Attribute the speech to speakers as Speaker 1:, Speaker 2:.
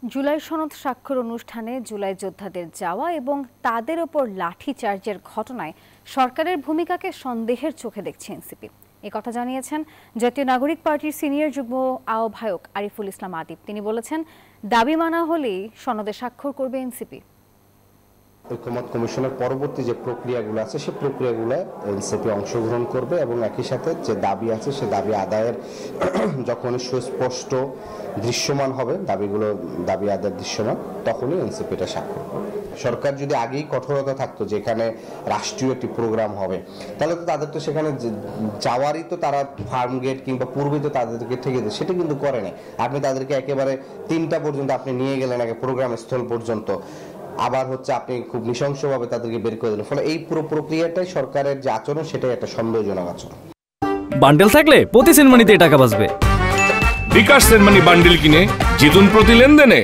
Speaker 1: জুলাই সনদ স্বাক্ষর অনুষ্ঠানে জুলাই যোদ্ধাদের যাওয়া এবং তাদের ওপর লাঠিচার্জের ঘটনায় সরকারের ভূমিকাকে সন্দেহের চোখে দেখছে এনসিপি। একথা জানিয়েছেন জাতীয় নাগরিক পার্টির সিনিয়র যুগ্ম আহ্বায়ক আরিফুল ইসলাম আদিব। তিনি বলেছেন, দাবি মানা হলেই সনদে স্বাক্ষর করবে এনসিপি।
Speaker 2: ঐকমত্য কমিশনের পরবর্তী যে প্রক্রিয়াগুলো আছে সেই প্রক্রিয়াগুলো এনসিপি অংশগ্রহণ করবে এবং একই সাথে যে দাবি আছে সে দাবি আদায়ের যখন সুস্পষ্ট দৃশ্যমান হবে, দাবি আদায়ের দৃশ্যমান, তখনই এনসিপিটা স্বাক্ষর করবে। সরকার যদি আগেই কঠোরতা থাকতো যেখানে রাষ্ট্রীয় একটি প্রোগ্রাম হবে, তাহলে তো তাদের তো সেখানে যাওয়ারই তো তারা ফার্ম গেট কিংবা পূর্বে তো তাদেরকে ঠেকে দেয়, সেটা কিন্তু করে নাই। আপনি তাদেরকে একেবারে 3টা পর্যন্ত আপনি নিয়ে গেলেন, আগে প্রোগ্রাম স্থল পর্যন্ত, আবার আপনি খুব নৃশংসভাবে তাদেরকে বের করে দিলেন। ফলে এই পুরো প্রক্রিয়াটাই সরকারের যে আচরণ সেটাই একটা সন্দেহজনক আচরণ।
Speaker 3: বান্ডেল থাকলে প্রতি সেনমানিতে টাকা বাঁচবে।
Speaker 4: বিকাশ সেনমানি বান্ডেল কিনে জিতুন প্রতি লেনদেনে।